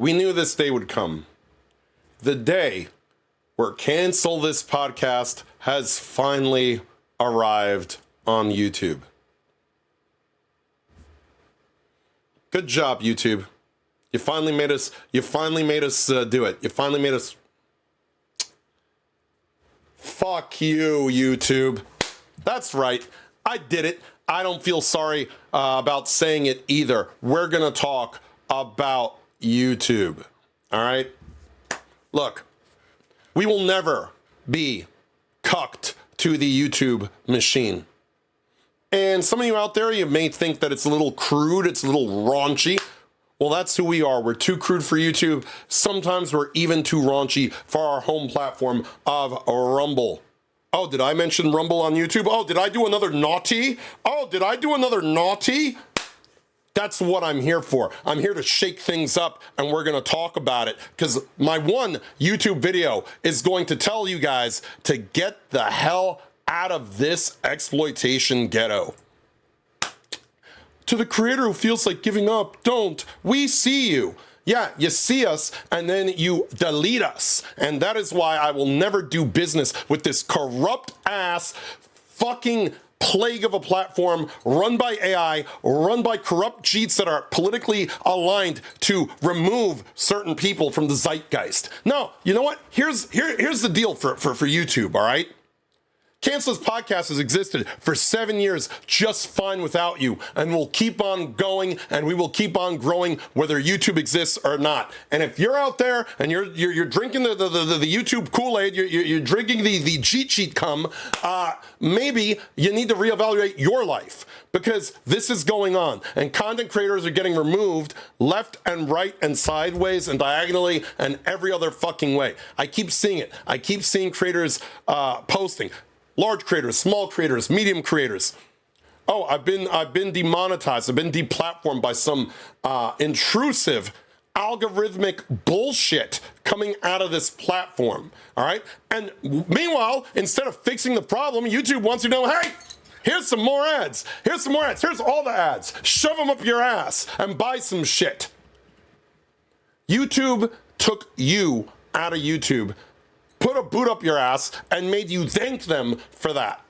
we knew this day would come. The day where Cancel This Podcast has finally arrived on YouTube. Good job, YouTube. You finally made us do it. You finally made us. Fuck you, YouTube. That's right. I did it. I don't feel sorry about saying it either. We're going to talk about YouTube. All right? Look, we will never be cucked to the YouTube machine. And some of you out there, you may think that it's a little crude, it's a little raunchy. Well, that's who we are. We're too crude for YouTube. Sometimes we're even too raunchy for our home platform of Rumble. Oh, did I mention Rumble on YouTube? Oh, did I do another naughty? That's what I'm here for. I'm here to shake things up, and we're going to talk about it, because my one YouTube video is going to tell you guys to get the hell out of this exploitation ghetto. To the creator who feels like giving up, don't. We see you. Yeah, you see us, and then you delete us. And that is why I will never do business with this corrupt ass fucking plague of a platform run by AI, run by corrupt cheats that are politically aligned to remove certain people from the zeitgeist. No, you know what? Here's the deal for YouTube, all right? Cancel This Podcast has existed for 7 years just fine without you, and we'll keep on going, and we will keep on growing whether YouTube exists or not. And if you're out there and you're drinking the YouTube Kool-Aid, you're drinking the cheat sheet cum, maybe you need to reevaluate your life, because this is going on, and content creators are getting removed left and right and sideways and diagonally and every other fucking way. I keep seeing it. I keep seeing creators posting. Large creators, small creators, medium creators. Oh, I've been demonetized. I've been deplatformed by some intrusive algorithmic bullshit coming out of this platform. All right. And meanwhile, instead of fixing the problem, YouTube wants you to know, hey, here's some more ads. Here's some more ads. Here's all the ads. Shove them up your ass and buy some shit. YouTube took you out of YouTube, put a boot up your ass, and made you thank them for that.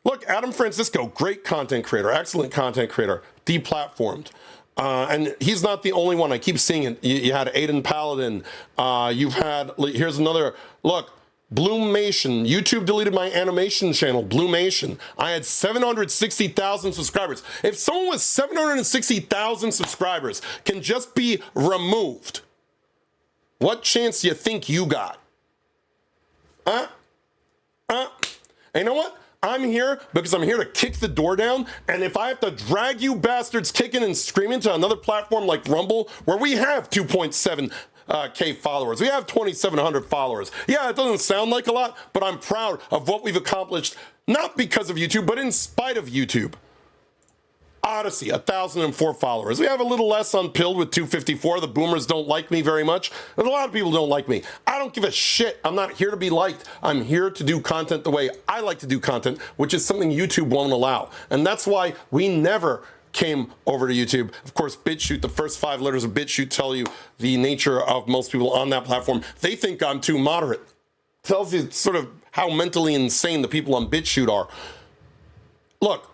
Look, Adam Francisco, great content creator, excellent content creator, deplatformed. And he's not the only one. I keep seeing it. You had Aiden Paladin. You've had, here's another, look, Bloomation. YouTube deleted my animation channel, Bloomation. I had 760,000 subscribers. If someone with 760,000 subscribers can just be removed, what chance do you think you got? And you know what? I'm here because I'm here to kick the door down, and if I have to drag you bastards kicking and screaming to another platform like Rumble, where we have 2.7K followers, we have 2,700 followers. Yeah, it doesn't sound like a lot, but I'm proud of what we've accomplished, not because of YouTube, but in spite of YouTube. Odyssey, 1,004 followers. We have a little less on Pilled with 254. The boomers don't like me very much. And a lot of people don't like me. I don't give a shit. I'm not here to be liked. I'm here to do content the way I like to do content, which is something YouTube won't allow. And that's why we never came over to YouTube. Of course, BitChute, the first 5 letters of BitChute tell you the nature of most people on that platform. They think I'm too moderate. Tells you sort of how mentally insane the people on BitChute are. Look,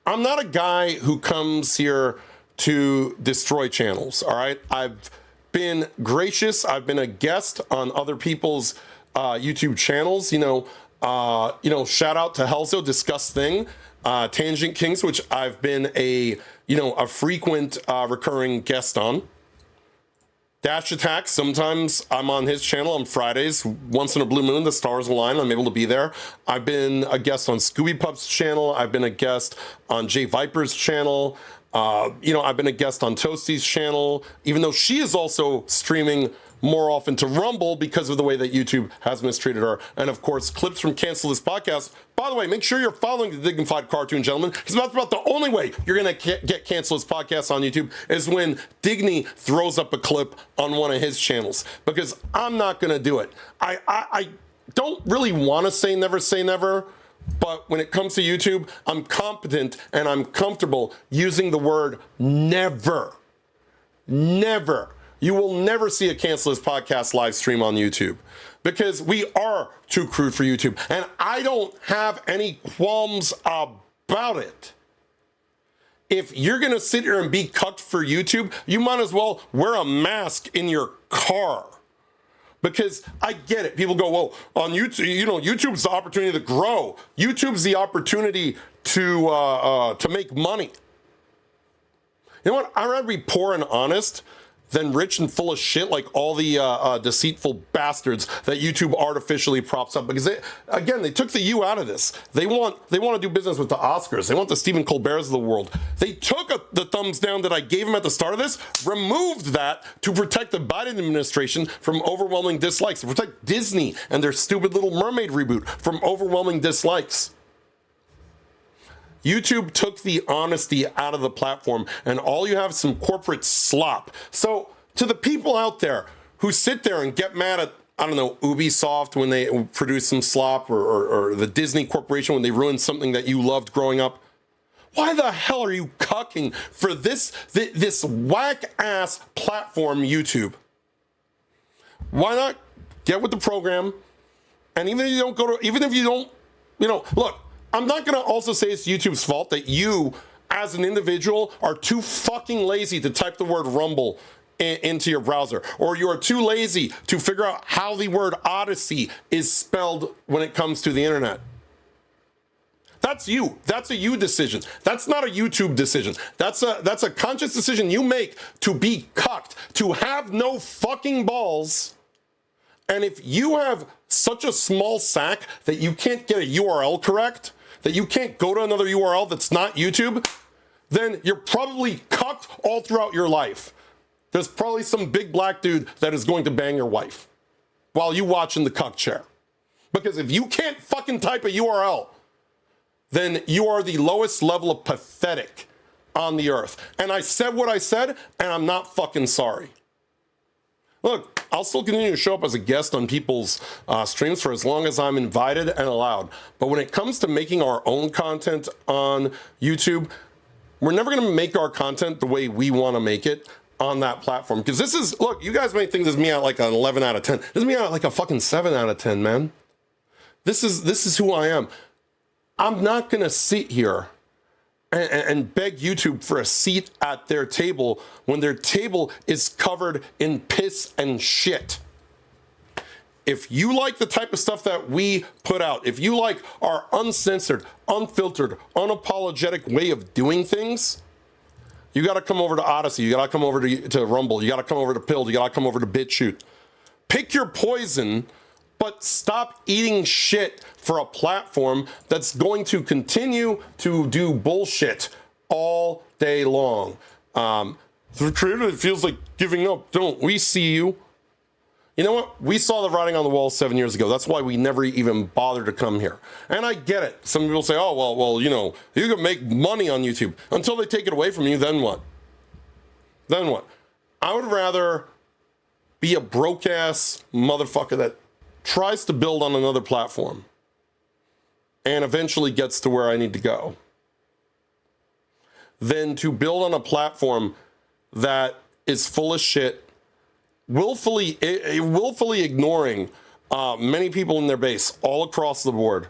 I'm not a guy who comes here to destroy channels, all right? I've been gracious. I've been a guest on other people's YouTube channels. Shout out to Helzo, Discuss Thing, Tangent Kings, which I've been a frequent recurring guest on. Dash Attack, sometimes I'm on his channel on Fridays. Once in a blue moon, the stars align, I'm able to be there. I've been a guest on Scooby Pup's channel. I've been a guest on Jay Viper's channel. I've been a guest on Toasty's channel, even though she is also streaming more often to Rumble because of the way that YouTube has mistreated her. And of course, clips from Cancel This Podcast. By the way, make sure you're following the Dignified Cartoon Gentleman, because that's about the only way you're going to get Cancel This Podcast on YouTube is when Digny throws up a clip on one of his channels, because I'm not going to do it. I don't really want to say never, but when it comes to YouTube, I'm competent and I'm comfortable using the word never. Never. You will never see a Cancel This Podcast live stream on YouTube because we are too crude for YouTube. And I don't have any qualms about it. If you're going to sit here and be cucked for YouTube, you might as well wear a mask in your car. Because I get it. People go, well, on YouTube, YouTube's the opportunity to grow. YouTube's the opportunity to make money. You know what? I'd rather be poor and honest than rich and full of shit like all the deceitful bastards that YouTube artificially props up. Because they took the U out of this. They want to do business with the Oscars. They want the Stephen Colberts of the world. They took the thumbs down that I gave them at the start of this, removed that to protect the Biden administration from overwhelming dislikes, to protect Disney and their stupid Little Mermaid reboot from overwhelming dislikes. YouTube took the honesty out of the platform, and all you have is some corporate slop. So to the people out there who sit there and get mad at, I don't know, Ubisoft when they produce some slop, or the Disney Corporation when they ruin something that you loved growing up, why the hell are you cucking for this whack-ass platform, YouTube? Why not get with the program? And even if you don't, look, I'm not going to also say it's YouTube's fault that you, as an individual, are too fucking lazy to type the word Rumble into your browser, or you are too lazy to figure out how the word Odyssey is spelled when it comes to the internet. That's you. That's a you decision. That's not a YouTube decision. That's a conscious decision you make to be cucked, to have no fucking balls. And if you have such a small sack that you can't get a URL correct, that you can't go to another URL that's not YouTube, then you're probably cucked all throughout your life. There's probably some big black dude that is going to bang your wife while you watch in the cuck chair. Because if you can't fucking type a URL, then you are the lowest level of pathetic on the earth. And I said what I said, and I'm not fucking sorry. Look, I'll still continue to show up as a guest on people's streams for as long as I'm invited and allowed. But when it comes to making our own content on YouTube, we're never going to make our content the way we want to make it on that platform. Because this is, look, you guys may think this is me at like an 11 out of 10. This is me at like a fucking 7 out of 10, man. This is who I am. I'm not going to sit here and beg YouTube for a seat at their table when their table is covered in piss and shit. If you like the type of stuff that we put out, if you like our uncensored, unfiltered, unapologetic way of doing things, you got to come over to Odyssey. You got to come over to Rumble. You got to come over to Pilled. You got to come over to BitChute. Pick your poison, but stop eating shit for a platform that's going to continue to do bullshit all day long. The creator that feels like giving up, don't. We see you. You know what? We saw the writing on the wall 7 years ago. That's why we never even bothered to come here. And I get it. Some people say, oh, well, you can make money on YouTube. Until they take it away from you, then what? Then what? I would rather be a broke-ass motherfucker that tries to build on another platform and eventually gets to where I need to go than to build on a platform that is full of shit, willfully ignoring many people in their base all across the board,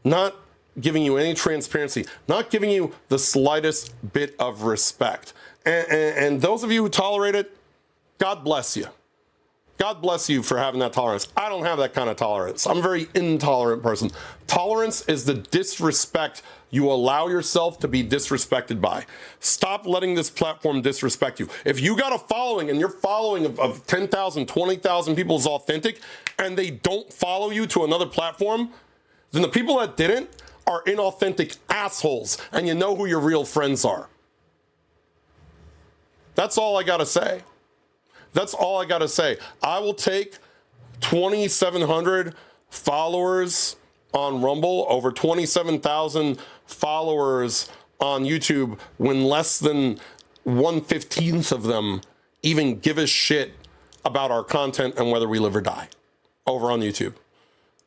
not giving you any transparency, not giving you the slightest bit of respect. And those of you who tolerate it, God bless you. God bless you for having that tolerance. I don't have that kind of tolerance. I'm a very intolerant person. Tolerance is the disrespect you allow yourself to be disrespected by. Stop letting this platform disrespect you. If you got a following and your following of 10,000, 20,000 people is authentic and they don't follow you to another platform, then the people that didn't are inauthentic assholes and you know who your real friends are. That's all I got to say. That's all I got to say. I will take 2,700 followers on Rumble over 27,000 followers on YouTube when less than 1/15 of them even give a shit about our content and whether we live or die over on YouTube.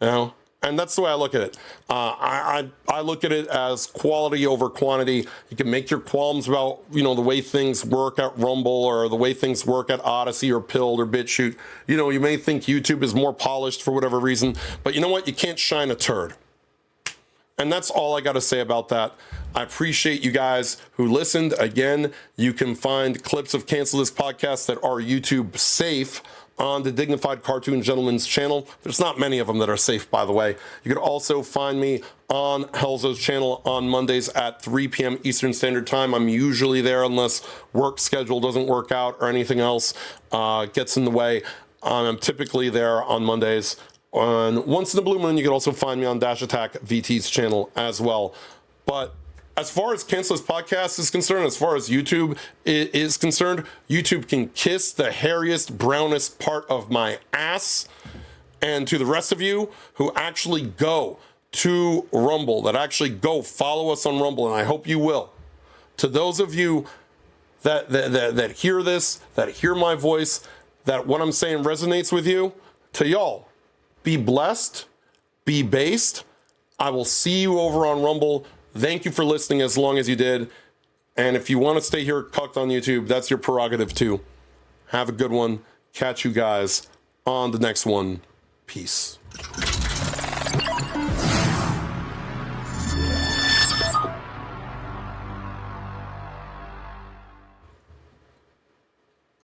You know, And that's the way I look at it. I look at it as quality over quantity. You can make your qualms about, you know, the way things work at Rumble or the way things work at Odyssey or Pilled or BitChute. You know, you may think YouTube is more polished for whatever reason, but you know what? You can't shine a turd. And that's all I got to say about that. I appreciate you guys who listened. Again, you can find clips of Cancel This Podcast that are YouTube safe on the Dignified Cartoon Gentleman's channel. There's not many of them that are safe, by the way. You can also find me on Helzo's channel on Mondays at 3 p.m. Eastern Standard Time. I'm usually there unless work schedule doesn't work out or anything else gets in the way. I'm typically there on Mondays. And once in a blue moon, you can also find me on Dash Attack VT's channel as well. But as far as Cancel This Podcast is concerned, as far as YouTube is concerned, YouTube can kiss the hairiest, brownest part of my ass. And to the rest of you who actually go to Rumble, that actually go follow us on Rumble, and I hope you will. To those of you that hear this, that hear my voice, that what I'm saying resonates with you, to y'all, be blessed, be based. I will see you over on Rumble. Thank you for listening as long as you did. And if you want to stay here cucked on YouTube, that's your prerogative too. Have a good one. Catch you guys on the next one. Peace.